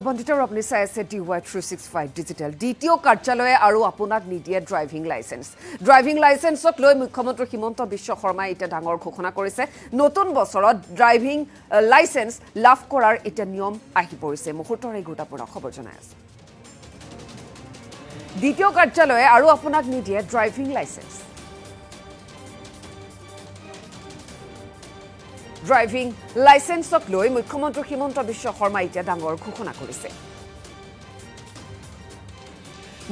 বন্দিতৰ আপুনি চাই আছে DY365 ডিজিটেল দ্বিতীয় কাৰ্যালয়ে আৰু আপোনাক নিদিয়ে ড্ৰাইভিং লাইসেন্স ড্ৰাইভিংক লৈ মুখ্যমন্ত্ৰী হিমন্ত বিশ্ব শৰ্মাই এটা ডাঙৰ ঘোষণা কৰিছে নতুন বছৰত ড্ৰাইভিং লাইসেন্স লাভ কৰাৰ এটা নিয়ম আহি পৰিছে মুহূৰ্তৰ এই গুৰুত্বপূৰ্ণ খবৰ জনাই আছে দ্বিতীয় কাৰ্যালয়ে আৰু আপোনাক নিদিয়ে ড্ৰাইভিং লাইসেন্স ড্ৰাইভিং লাইসেন্সক লৈ মুখ্যমন্ত্ৰী হিমন্ত বিশ্ব শৰ্মাই এটা ডাঙৰ ঘোষণা কৰিছে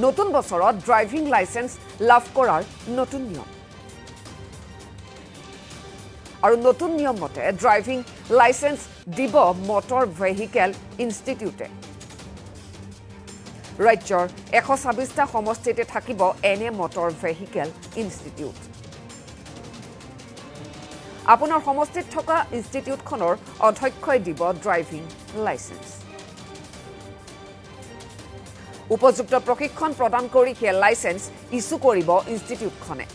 নতুন বছৰত ড্ৰাইভিং লাইসেন্স লাভ কৰাৰ নতুন নিয়ম আৰু নতুন নিয়ম মতে ড্ৰাইভিং লাইসেন্স দিব মটৰ ভেহিকেল ইনষ্টিটিউটে ৰাজ্যৰ 126টা সমষ্টিতে থাকিব এনে মটৰ ভেহিকেল ইনষ্টিটিউট আপোনাৰ সমষ্টিত থকা ইনষ্টিটিউটখনৰ অধ্যক্ষই দিব ড্ৰাইভিং লাইসেন্স উপযুক্ত প্ৰশিক্ষণ প্ৰদান কৰি হে লাইসেন্স ইস্যু কৰিব ইনষ্টিটিউটখনে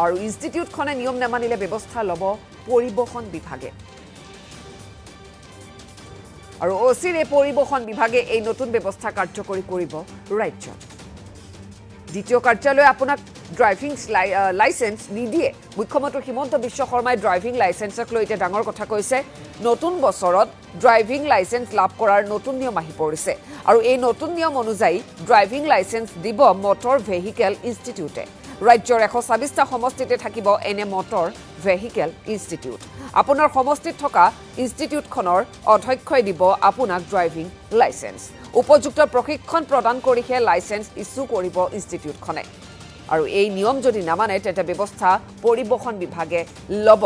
আৰু ইনষ্টিটিউটখনে নিয়ম নামানিলে ব্যৱস্থা ল'ব পৰিবহণ বিভাগে আৰু অচিৰে পৰিবহণ বিভাগে এই নতুন ব্যৱস্থা কাৰ্যকৰী কৰিব ৰাজ্যত দ্বিতীয় কাৰ্যালয়ে আপোনাক ড্ৰাইভিং লাইসেন্স নিদিয়ে মুখ্যমন্ত্ৰী হিমন্ত বিশ্ব শৰ্মাই ড্ৰাইভিং লাইসেন্সক লৈ এটা ডাঙৰ কথা কৈছে নতুন বছৰত ড্ৰাইভিং লাইসেন্স লাভ কৰাৰ নতুন নিয়ম আহি পৰিছে আৰু এই নতুন নিয়ম অনুযায়ী ড্ৰাইভিং লাইসেন্স দিব মটৰ ভেহিকেল ইনষ্টিটিউটে ৰাজ্যৰ 126টা সমষ্টিতে থাকিব এনে মটৰ ভেহিকেল ইনষ্টিটিউট আপোনাৰ সমষ্টিত থকা ইনষ্টিটিউটখনৰ অধ্যক্ষই দিব আপোনাক ড্ৰাইভিং লাইসেন্স উপযুক্ত প্ৰশিক্ষণ প্ৰদান কৰিহে লাইসেন্স ইস্যু কৰিব ইনষ্টিটিউটখনে আৰু এই নিয়ম যদি নামানে তেতে ব্যৱস্থা পৰিবহণ বিভাগে ল'ব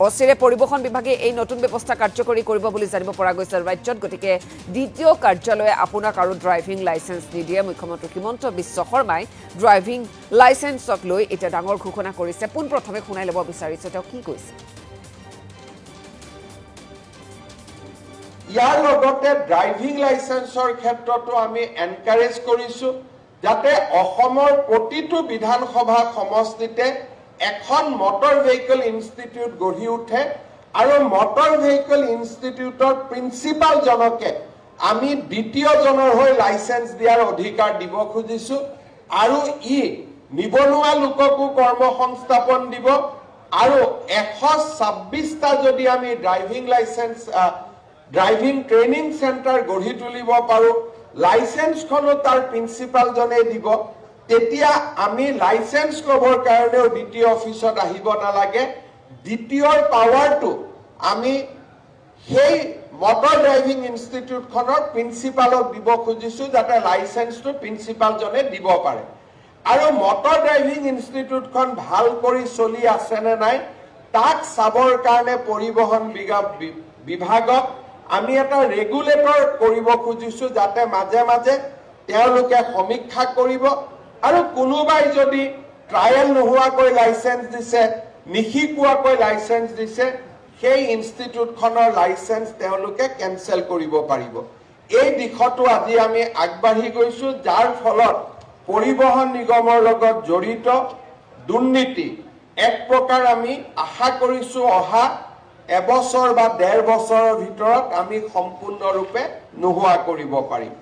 অচিৰে পৰিবহণ বিভাগে এই নতুন ব্যৱস্থা কাৰ্যকৰী কৰিব বুলি জানিব পৰা গৈছে ৰাজ্যত গতিকে দ্বিতীয় কাৰ্যালয়ে আপোনাক আৰু ড্ৰাইভিং লাইসেন্স নিদিয়ে মুখ্যমন্ত্ৰী হিমন্ত বিশ্ব শৰ্মাই ড্ৰাইভিং লাইসেন্সক লৈ এটা ডাঙৰ ঘোষণা কৰিছে পোনপ্ৰথমে শুনাই ল'ব বিচাৰিছে তেওঁ কি কৈছে ইয়াৰ লগতে ড্ৰাইভিং লাইসেন্সৰ ক্ষেত্ৰতো আমি এনকাৰেজ কৰিছো যাতে অসমৰ প্ৰতিটো বিধানসভা সমষ্টিতে এখন মটৰ ভেহিকেল ইনষ্টিটিউট গঢ়ি উঠে আৰু মটৰ ভেহিকেল ইনষ্টিটিউটৰ প্ৰিন্সিপাল জনকে আমি দ্বিতীয়জনৰ হৈ লাইসেন্স দিয়াৰ অধিকাৰ দিব খুজিছো আৰু ই নিবনুৱা লোককো কৰ্মসংস্থাপন দিব আৰু 126টা যদি আমি driving licence driving training centre গঢ়ি তুলিব পাৰো লাইসেন্সখনো তাৰ প্ৰিন্সিপাল জনে দিব তেতিয়া আমি লাইসেন্স ল'বৰ কাৰণেও দ্বিতীয় অফিচত আহিব নালাগে দ্বিতীয়ৰ পাৱাৰটো আমি সেই মটৰ ড্ৰাইভিং ইনষ্টিটিউটখনৰ প্ৰিন্সিপালক দিব খুজিছো যাতে লাইসেন্সটো প্ৰিন্সিপাল জনে দিব পাৰে আৰু মটৰ ড্ৰাইভিং ইনষ্টিটিউটখন ভাল কৰি চলি আছে নে নাই তাক চাবৰ কাৰণে পৰিবহণ বিভাগক আমি এটা ৰেগুলেটৰ কৰিব খুজিছো যাতে মাজে মাজে তেওঁলোকে সমীক্ষা কৰিব আৰু কোনোবাই যদি ট্ৰায়েল নোহোৱাকৈ লাইসেন্স দিছে নিশিকোৱাকৈ লাইসেন্স দিছে সেই ইনষ্টিটিউটখনৰ লাইসেন্স তেওঁলোকে কেনসেল কৰিব পাৰিব এই দিশটো আজি আমি আগবাঢ়ি গৈছো যাৰ ফলত পৰিবহণ নিগমৰ লগত জড়িত দুৰ্নীতি এক প্ৰকাৰ আমি আশা কৰিছো অহা এবছৰ বা 1.5 বছৰৰ ভিতৰত আমি সম্পূৰ্ণৰূপে নোহোৱা কৰিব পাৰিম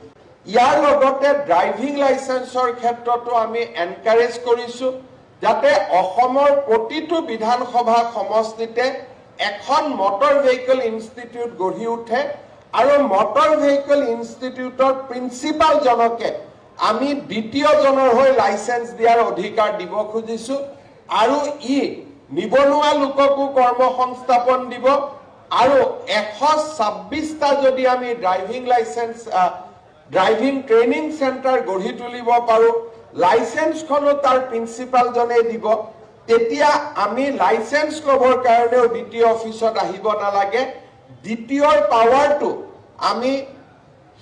ইয়াৰ লগতে ড্ৰাইভিং লাইসেন্সৰ ক্ষেত্ৰতো আমি এনকাৰেজ কৰিছো যাতে অসমৰ প্ৰতিটো বিধানসভা সমষ্টিতে এখন মটৰ ভেহিকেল ইনষ্টিটিউট গঢ়ি উঠে আৰু মটৰ ভেহিকেল ইনষ্টিটিউটৰ প্ৰিন্সিপাল জনকে আমি দ্বিতীয়জনৰ হৈ লাইসেন্স দিয়াৰ অধিকাৰ দিব খুজিছো আৰু ই নিবনুৱা লোককো কৰ্মসংস্থাপন দিব আৰু 126টা যদি আমি driving licence driving training centre গঢ়ি তুলিব পাৰো লাইসেন্সখনো তাৰ প্ৰিন্সিপাল জনে দিব তেতিয়া আমি লাইসেন্স ল'বৰ কাৰণেও দ্বিতীয় অফিচত আহিব নালাগে দ্বিতীয়ৰ পাৱাৰটো আমি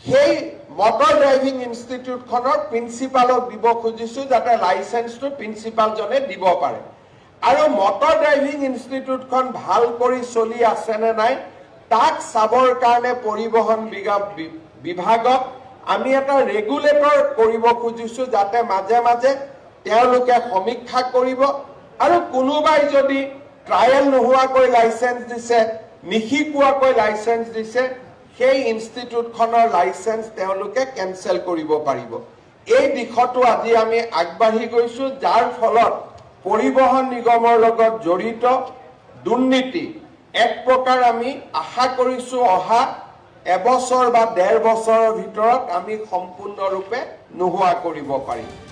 সেই মটৰ ড্ৰাইভিং ইনষ্টিটিউটখনৰ প্ৰিন্সিপালক দিব খুজিছো যাতে লাইসেন্সটো প্ৰিন্সিপাল জনে দিব পাৰে আৰু মটৰ ড্ৰাইভিং ইনষ্টিটিউটখন ভাল কৰি চলি আছে নে নাই তাক চাবৰ কাৰণে পৰিবহণ বিভাগক আমি এটা ৰেগুলেটৰ কৰিব খুজিছো যাতে মাজে মাজে তেওঁলোকে সমীক্ষা কৰিব আৰু কোনোবাই যদি ট্ৰায়েল নোহোৱাকৈ লাইসেন্স দিছে নিশিকোৱাকৈ লাইসেন্স দিছে সেই ইনষ্টিটিউটখনৰ লাইসেন্স তেওঁলোকে কেনসেল কৰিব পাৰিব এই দিশটো আজি আমি আগবাঢ়ি গৈছো যাৰ ফলত পৰিবহণ নিগমৰ লগত জড়িত দুৰ্নীতি এক প্ৰকাৰ আমি আশা কৰিছো অহা এবছৰ বা 1.5 বছৰৰ ভিতৰত আমি সম্পূৰ্ণৰূপে নোহোৱা কৰিব পাৰিম